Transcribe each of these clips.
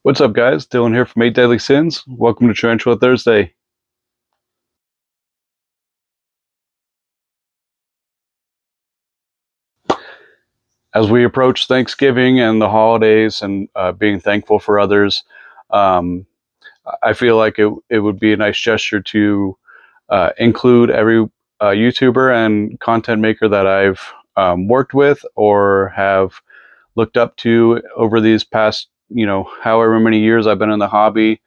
What's up, guys? Dylan here from 8 Deadly Sins. Welcome to Tarantula Thursday. As we approach Thanksgiving and the holidays and being thankful for others, um, I feel like it would be a nice gesture to include every YouTuber and content maker that I've worked with or have looked up to over these past, however many years I've been in the hobby.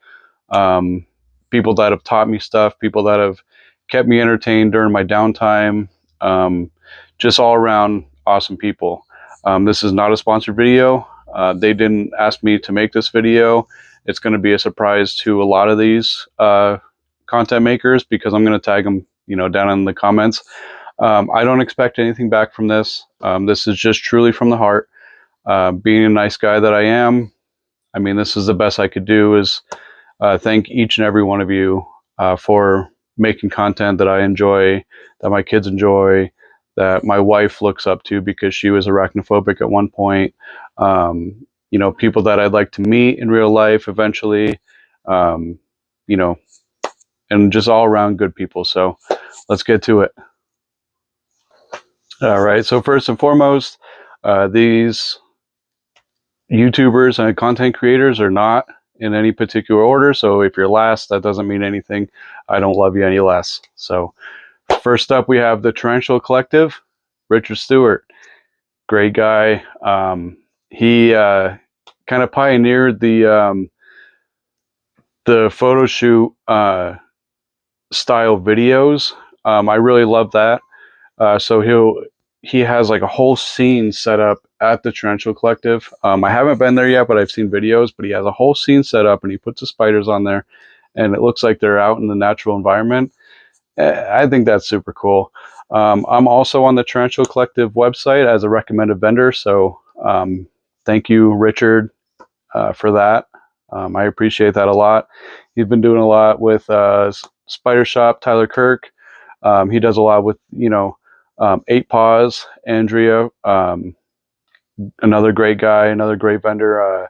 Um, People that have taught me stuff, people that have kept me entertained during my downtime, um, just all around awesome people. This is not a sponsored video. They didn't ask me to make this video. It's going to be a surprise to a lot of these content makers because I'm going to tag them, down in the comments. I don't expect anything back from this. This is just truly from the heart. Being a nice guy that I am, I mean, this is the best I could do is thank each and every one of you for making content that I enjoy, that my kids enjoy, that my wife looks up to because she was arachnophobic at one point. People that I'd like to meet in real life eventually, um, you know, and just all around good people. So let's get to it. All right. So first and foremost, these YouTubers and content creators are not in any particular order. So if you're last, that doesn't mean anything. I don't love you any less. So first up, we have the Tarantula Collective, Richard Stewart. Great guy. He kind of pioneered the photo shoot style videos. I really love that. So he has like a whole scene set up at the Tarantula Collective. I haven't been there yet, but I've seen videos. But he has a whole scene set up, and he puts the spiders on there, and it looks like they're out in the natural environment. I think that's super cool. I'm also on the Tarantula Collective website as a recommended vendor, so thank you, Richard, for that. I appreciate that a lot. He's been doing a lot with Spider Shop, Tyler Kirk. He does a lot with, Eight Paws, Andrea, another great guy, another great vendor.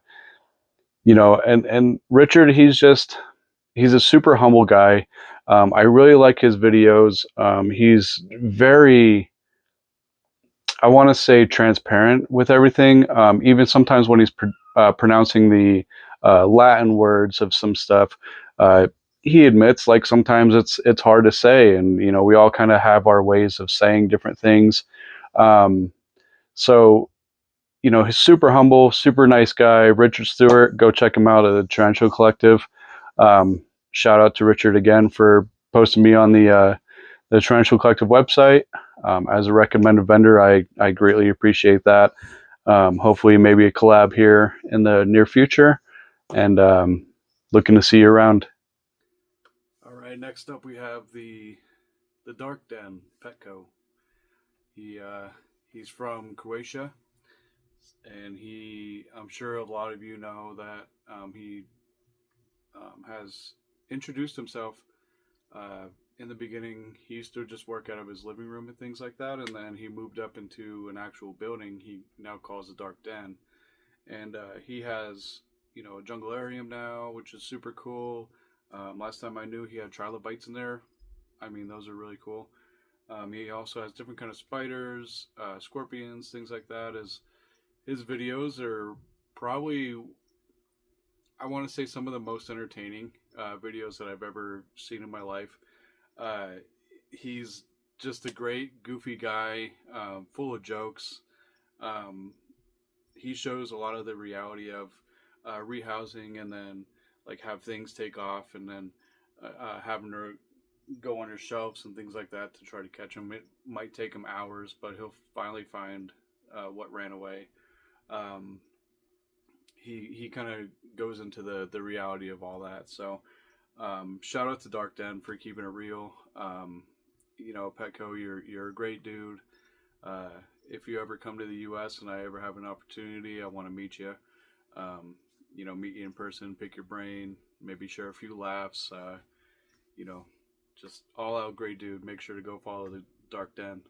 And Richard, he's a super humble guy. I really like his videos. He's very, I want to say, transparent with everything. Even sometimes when he's pronouncing the Latin words of some stuff, he admits like sometimes it's hard to say, and we all kind of have our ways of saying different things. So he's super humble, super nice guy. Richard Stewart, go check him out at the Tarantula Collective. Shout out to Richard again for posting me on the Tarantula Collective website. As a recommended vendor, I greatly appreciate that. Hopefully maybe a collab here in the near future, and looking to see you around. All right, next up we have the Dark Den Petco. He's from Croatia, and I'm sure a lot of you know that he has introduced himself. In the beginning, he used to just work out of his living room and things like that, and then he moved up into an actual building he now calls the Dark Den. And he has, a junglarium now, which is super cool. Last time I knew, he had trilobites in there. I mean, those are really cool. He also has different kind of spiders, scorpions, things like that. His videos are probably, I want to say, some of the most entertaining videos that I've ever seen in my life. He's just a great, goofy guy, full of jokes. He shows a lot of the reality of rehousing, and then like have things take off, and then having to go on your shelves and things like that to try to catch him. It might take him hours, but he'll finally find what ran away. He kind of goes into the reality of all that. So shout out to Dark Den for keeping it real. Petco, you're a great dude. If you ever come to the US and I ever have an opportunity, I want to meet you. Meet you in person, pick your brain, maybe share a few laughs. Just all out great dude. Make sure to go follow the Dark Den.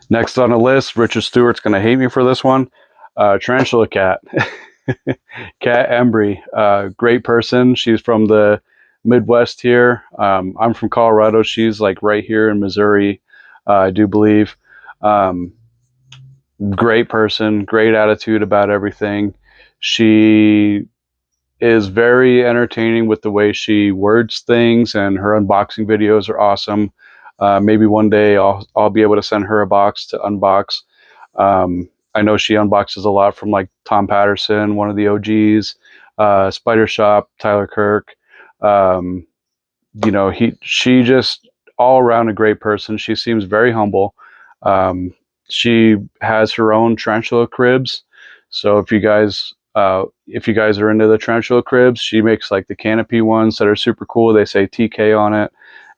Next on the list, Richard Stewart's going to hate me for this one. Tarantula Cat. Kat Embry, great person. She's from the Midwest here. I'm from Colorado. She's like right here in Missouri, I do believe. Um, Great person, great attitude about everything. She is very entertaining with the way she words things, and her unboxing videos are awesome. Maybe one day I'll be able to send her a box to unbox. I know she unboxes a lot from like Tom Patterson, one of the OGs, Spider Shop, Tyler Kirk. Um, she just all around a great person. She seems very humble. Um, she has her own tarantula cribs. So if you guys are into the tarantula cribs, she makes like the canopy ones that are super cool. They say TK on it,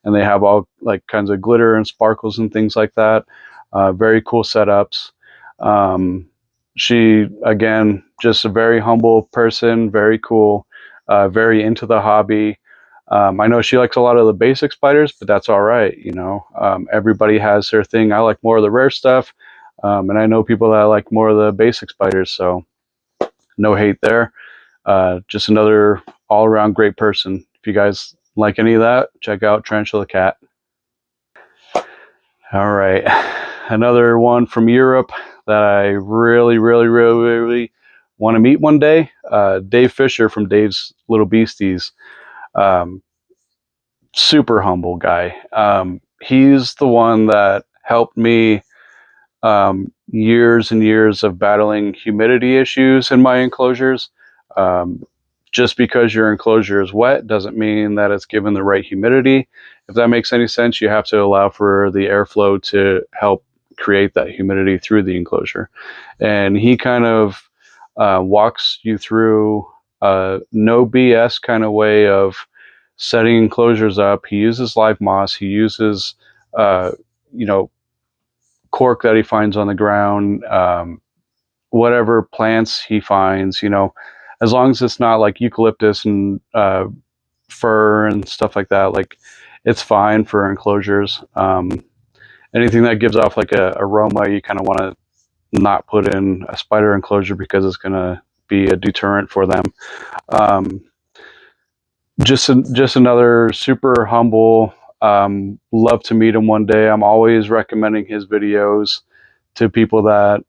and they have all like kinds of glitter and sparkles and things like that. Very cool setups. Um, she again, just a very humble person, very cool, very into the hobby. I know she likes a lot of the basic spiders, but that's all right. Everybody has their thing. I like more of the rare stuff, and I know people that like more of the basic spiders. So no hate there. Just another all-around great person. If you guys like any of that, check out Tarantula Cat. All right, another one from Europe that I really, really, really, really want to meet one day. Dave Fisher from Dave's Little Beasties. Um, Super humble guy. He's the one that helped me years and years of battling humidity issues in my enclosures. Um, just because your enclosure is wet doesn't mean that it's given the right humidity. If that makes any sense, you have to allow for the airflow to help create that humidity through the enclosure. And he kind of walks you through a no BS kind of way of setting enclosures up. He uses live moss. He uses, uh, you know, cork that he finds on the ground, whatever plants he finds, as long as it's not like eucalyptus and fir and stuff like that, like it's fine for enclosures. Anything that gives off like a aroma, you kind of want to not put in a spider enclosure because it's going to be a deterrent for them. Um, just another super humble. Love to meet him one day. I'm always recommending his videos to people that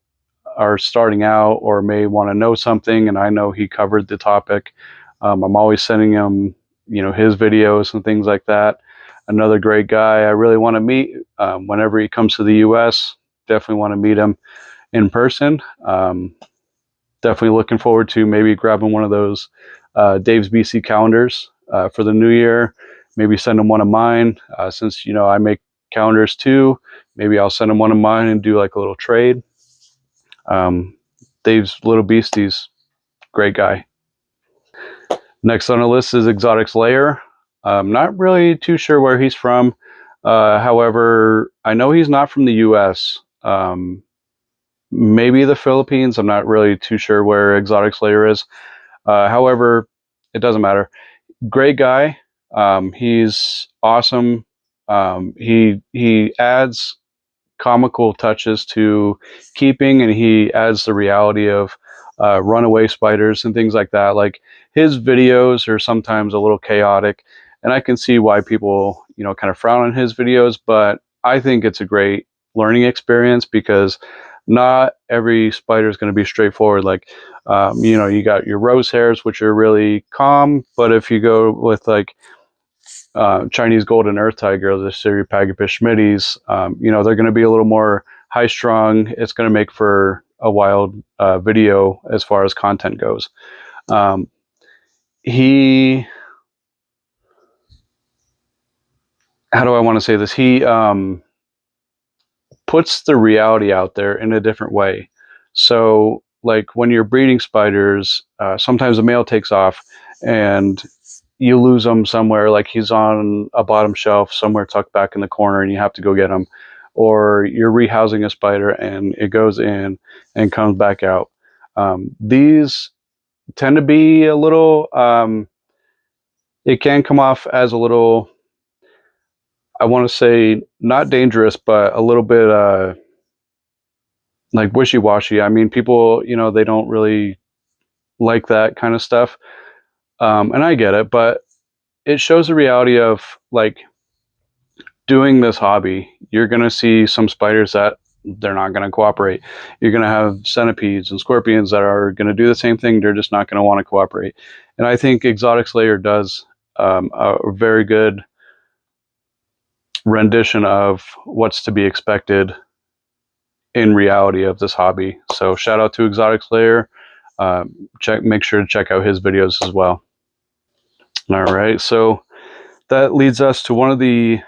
are starting out or may want to know something, and I know he covered the topic. I'm always sending him, his videos and things like that. Another great guy I really want to meet whenever he comes to the U.S. Definitely want to meet him in person. Definitely looking forward to maybe grabbing one of those Dave's BC calendars for the new year. Maybe send him one of mine since I make calendars too. Maybe I'll send him one of mine and do like a little trade. Dave's Little Beasties, great guy. Next on the list is Exotics Lair. I'm not really too sure where he's from. However, I know he's not from the U.S. Maybe the Philippines. I'm not really too sure where Exotics Lair is. However, it doesn't matter. Great guy. He's awesome. He adds comical touches to keeping, and he adds the reality of runaway spiders and things like that. Like his videos are sometimes a little chaotic, and I can see why people kind of frown on his videos, but I think it's a great learning experience because not every spider is going to be straightforward. Like you got your rose hairs, which are really calm, but if you go with like Chinese golden earth tiger, the Cereopagopus schmidtis, they're going to be a little more high strung. It's going to make for a wild video as far as content goes. He, how do I want to say this? He puts the reality out there in a different way. So like when you're breeding spiders, sometimes a male takes off and you lose him somewhere, like he's on a bottom shelf somewhere tucked back in the corner and you have to go get him. Or you're rehousing a spider and it goes in and comes back out. These tend to be a little, it can come off as a little, I want to say not dangerous, but a little bit like wishy-washy. I mean, people, they don't really like that kind of stuff. And I get it, but it shows the reality of like doing this hobby. You're going to see some spiders that they're not going to cooperate. You're going to have centipedes and scorpions that are going to do the same thing. They're just not going to want to cooperate. And I think Exotic Slayer does a very good rendition of what's to be expected in reality of this hobby. So shout out to Exotic Slayer. Make sure to check out his videos as well. All right, so that leads us to one of the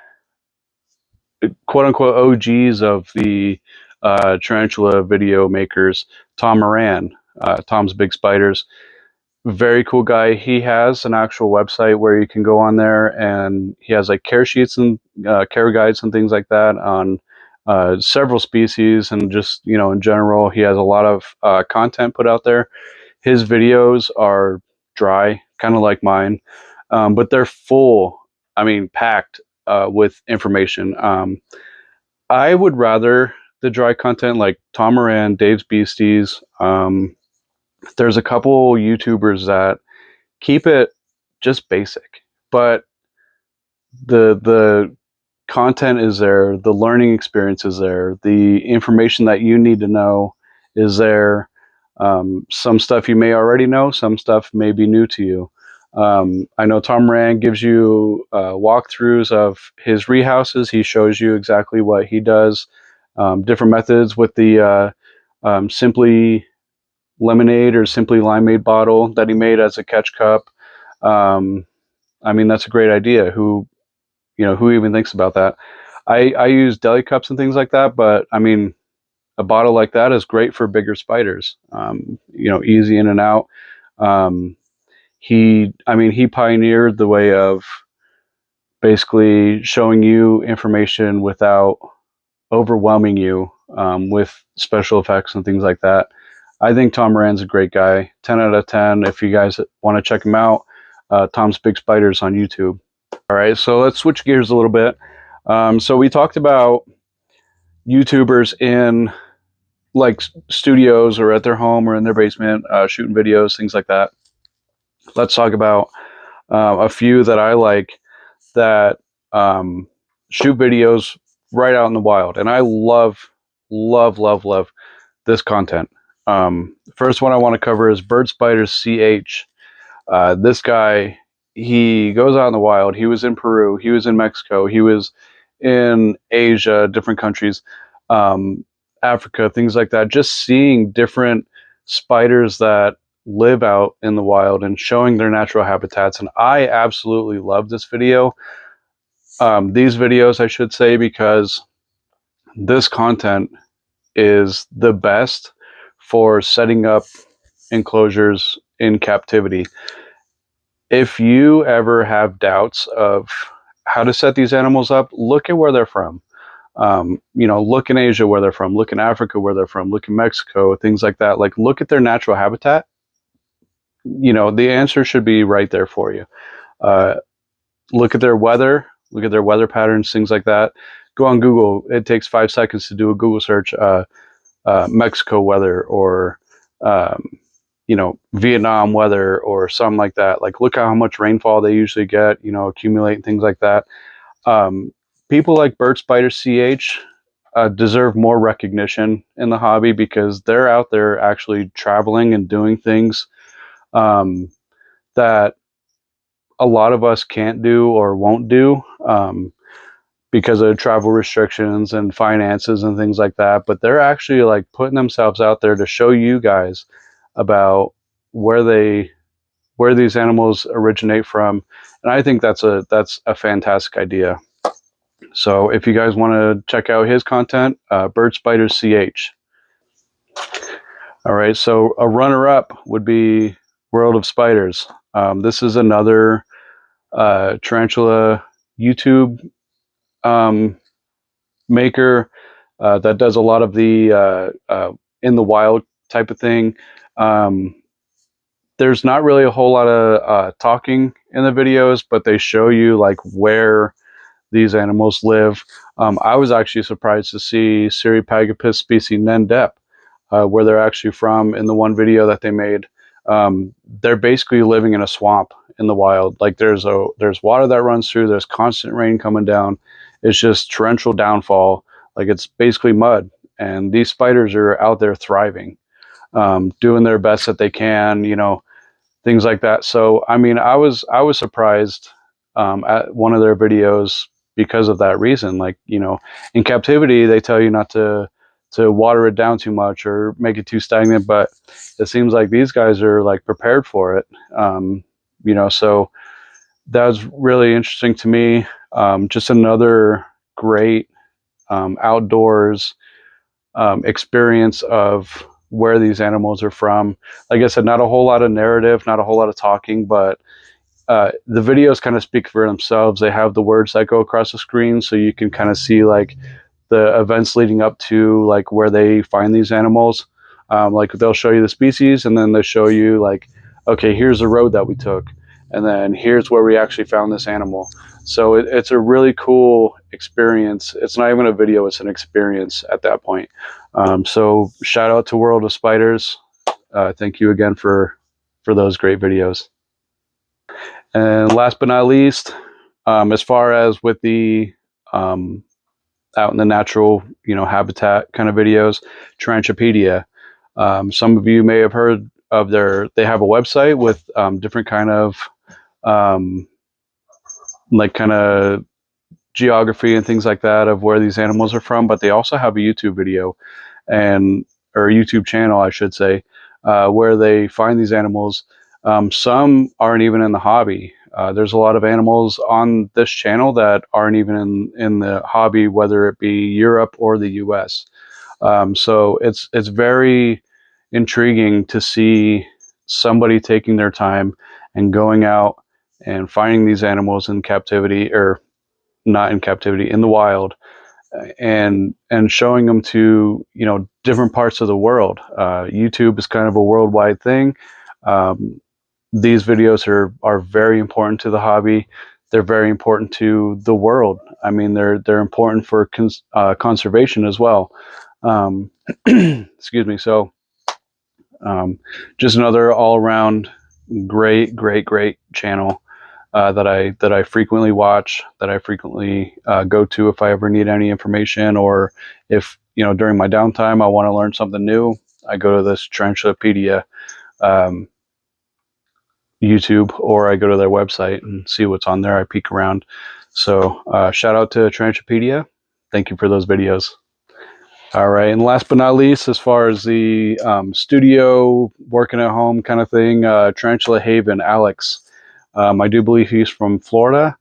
quote-unquote OGs of the tarantula video makers, Tom Moran, Tom's Big Spiders. Very cool guy. He has an actual website where you can go on there, and he has like care sheets and care guides and things like that on several species, and just, you know, in general, he has a lot of content put out there. His videos are dry, kind of like mine, but they're full, I mean, packed with information. I would rather the dry content like Tom Moran, Dave's Beasties. There's a couple YouTubers that keep it just basic, but the content is there, the learning experience is there, the information that you need to know is there. Some stuff you may already know, some stuff may be new to you. I know Tom Moran gives you walkthroughs of his rehouses. He shows you exactly what he does, different methods with the Simply Lemonade or Simply Limeade bottle that he made as a catch cup. I mean, that's a great idea. Who even thinks about that? I use deli cups and things like that, but I mean, a bottle like that is great for bigger spiders. Easy in and out. He pioneered the way of basically showing you information without overwhelming you with special effects and things like that. I think Tom Moran's a great guy. 10 out of 10 if you guys want to check him out. Tom's Big Spiders on YouTube. All right, so let's switch gears a little bit. So we talked about YouTubers in like studios or at their home or in their basement shooting videos, things like that. Let's talk about a few that I like that shoot videos right out in the wild. And I love, love, love, love this content. First one I want to cover is Bird Spiders CH. This guy, he goes out in the wild. He was in Peru. He was in Mexico. He was in Asia, different countries, Africa, things like that. Just seeing different spiders that live out in the wild and showing their natural habitats. And I absolutely love this video. These videos, I should say, because this content is the best for setting up enclosures in captivity. If you ever have doubts of how to set these animals up, look at where they're from. Look in Asia where they're from, look in Africa where they're from, look in Mexico, things like that. Like, look at their natural habitat. The answer should be right there for you. Look at their weather, look at their weather patterns, things like that. Go on Google. It takes 5 seconds to do a Google search, Mexico weather or, Vietnam weather or something like that. Like, look at how much rainfall they usually get, accumulate and things like that. People like Bird Spider CH deserve more recognition in the hobby because they're out there actually traveling and doing things that a lot of us can't do or won't do because of travel restrictions and finances and things like that. But they're actually like putting themselves out there to show you guys about where these animals originate from. And I think that's a fantastic idea. So if you guys want to check out his content, Bird Spiders CH. All right, so a runner-up would be World of Spiders. This is another tarantula YouTube maker that does a lot of the in the wild type of thing. There's not really a whole lot of talking in the videos, but they show you like where these animals live. I was actually surprised to see Siripagopus species Nendep, where they're actually from in the one video that they made. they're basically living in a swamp in the wild. Like there's water that runs through, there's constant rain coming down. It's just torrential downfall. Like it's basically mud. And these spiders are out there thriving, doing their best that they can, you know, things like that. So, I mean, I was surprised at one of their videos because of that reason. Like, you know, in captivity, they tell you not to water it down too much or make it too stagnant, but it seems like these guys are like prepared for it. You know, so that was really interesting to me. Just another great outdoors experience of where these animals are from. Like I said, not a whole lot of narrative, not a whole lot of talking, but the videos kind of speak for themselves. They have the words that go across the screen, so you can kind of see like the events leading up to like where they find these animals. Like they'll show you the species, and then they'll show you like, okay, here's the road that we took, and then here's where we actually found this animal. So it's a really cool experience. It's not even a video, it's an experience at that point. So shout out to World of Spiders. Thank you again for those great videos. And last but not least, as far as with the out in the natural, you know, habitat kind of videos, Tarantupedia. Some of you may have heard of they have a website with different kind of like kind of geography and things like that of where these animals are from, but they also have a YouTube video or a YouTube channel, I should say, where they find these animals. Some aren't even in the hobby. There's a lot of animals on this channel that aren't even in the hobby, whether it be Europe or the US. So it's very intriguing to see somebody taking their time and going out and finding these animals in captivity, or not in captivity, in the wild, and showing them to, you know, different parts of the world. YouTube is kind of a worldwide thing. These videos are very important to the hobby. They're very important to the world. I mean, they're important for conservation as well. Excuse me. So just another all around great channel that I frequently watch, that I frequently go to if I ever need any information, or if, you know, during my downtime I want to learn something new, I go to this Tarantupedia YouTube, or I go to their website and see what's on there. I peek around. So shout out to Tarantupedia. Thank you for those videos. All right, and last but not least, as far as the studio, working at home kind of thing, Tarantula Haven, Alex. I do believe he's from Florida,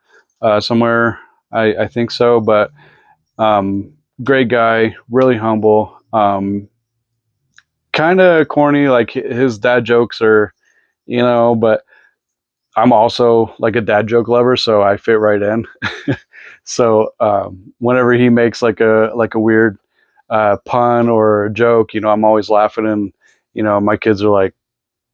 somewhere, I think so, but great guy, really humble, kind of corny, like his dad jokes are, you know, but I'm also like a dad joke lover, so I fit right in. So whenever he makes like a weird pun or joke, you know, I'm always laughing, and you know, my kids are like,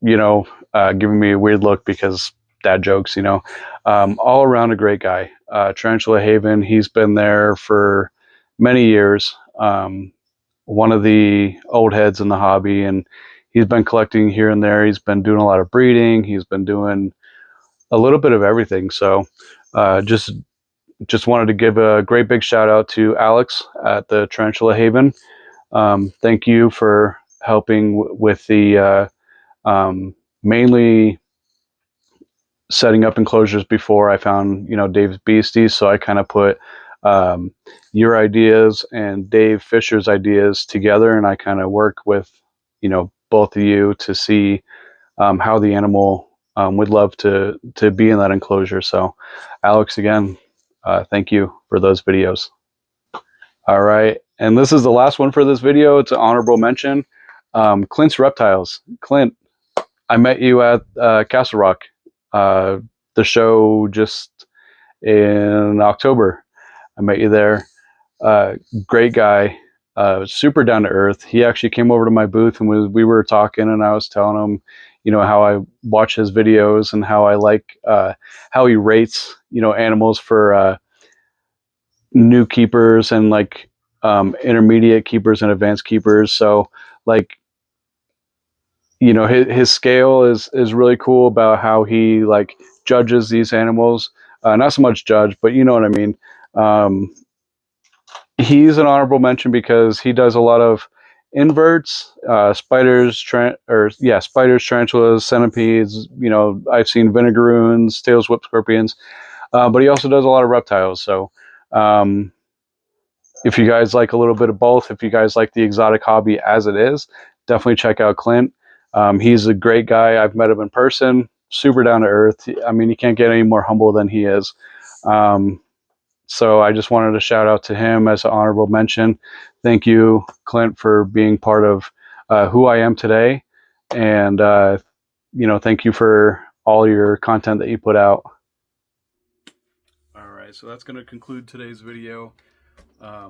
you know, giving me a weird look because dad jokes, you know. All around a great guy. Tarantula Haven, he's been there for many years. One of the old heads in the hobby, and he's been collecting here and there. He's been doing a lot of breeding. He's been doing a little bit of everything. So just wanted to give a great big shout out to Alex at the Tarantula Haven. Thank you for helping with the mainly setting up enclosures before I found, you know, Dave's Beasties. So I kind of put your ideas and Dave Fisher's ideas together, and I kind of work with, you know, both of you to see how the animal would love to be in that enclosure. So Alex, again, thank you for those videos. All right, and this is the last one for this video. It's an honorable mention. Clint's Reptiles. Clint, I met you at Castle Rock, the show just in October. I met you there. Great guy, super down to earth. He actually came over to my booth, and we were talking, and I was telling him, you know, how I watch his videos and how I like how he rates, you know, animals for new keepers and like intermediate keepers and advanced keepers. So like you know, his scale is really cool about how he like judges these animals. Not so much judge, but you know what I mean. Um, he's an honorable mention because he does a lot of inverts, spiders, spiders, tarantulas, centipedes. You know, I've seen vinegaroons, tails, whip scorpions, but he also does a lot of reptiles. So, um, if you guys like a little bit of both, if you guys like the exotic hobby as it is, definitely check out Clint. He's a great guy. I've met him in person, super down to earth. I mean, you can't get any more humble than he is. Um, so I just wanted to shout out to him as an honorable mention. Thank you, Clint, for being part of who I am today. And, you know, thank you for all your content that you put out. All right, so that's going to conclude today's video. I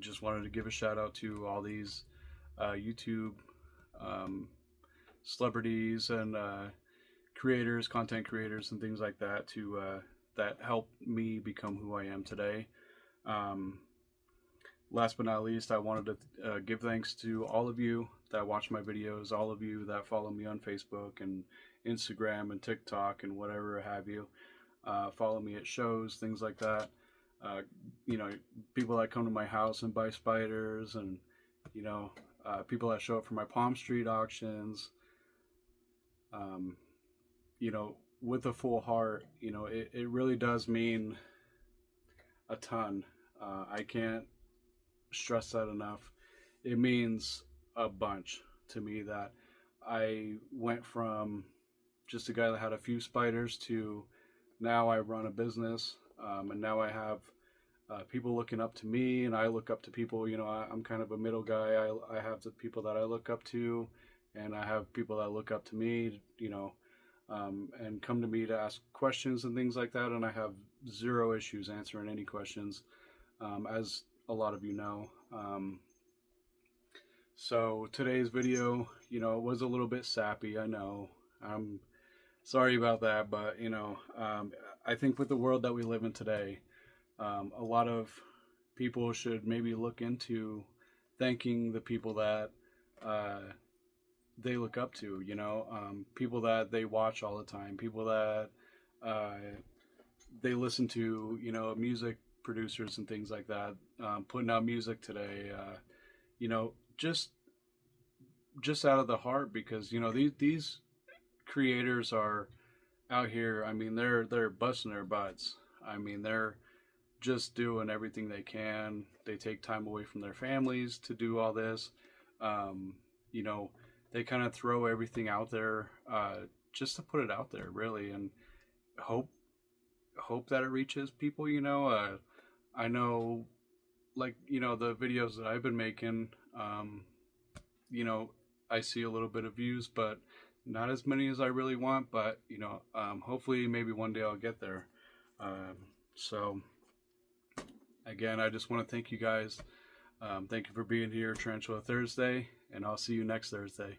just wanted to give a shout out to all these YouTube celebrities and creators, content creators, and things like that that helped me become who I am today. Last but not least, I wanted to give thanks to all of you that watch my videos, all of you that follow me on Facebook and Instagram and TikTok and whatever have you. Follow me at shows, things like that. You know, people that come to my house and buy spiders, and you know, people that show up for my Palm Street auctions. You know, with a full heart, you know, it really does mean a ton. I can't stress that enough. It means a bunch to me that I went from just a guy that had a few spiders to now I run a business, and now I have people looking up to me, and I look up to people. You know, I'm kind of a middle guy. I have the people that I look up to, and I have people that look up to me, you know, and come to me to ask questions and things like that. And I have zero issues answering any questions, as a lot of you know. So today's video, you know, was a little bit sappy. I know. I'm sorry about that, but you know, I think with the world that we live in today, a lot of people should maybe look into thanking the people that they look up to, you know, people that they watch all the time, people that they listen to, you know, music producers and things like that, putting out music today, you know, just out of the heart, because you know these creators are out here. I mean, they're busting their butts. I mean, they're just doing everything they can. They take time away from their families to do all this. You know, they kind of throw everything out there just to put it out there, really, and hope that it reaches people. You know, I know, like, you know, the videos that I've been making, you know, I see a little bit of views, but not as many as I really want. But you know, hopefully maybe one day I'll get there. So again, I just want to thank you guys. Thank you for being here, Tarantula Thursday, and I'll see you next Thursday.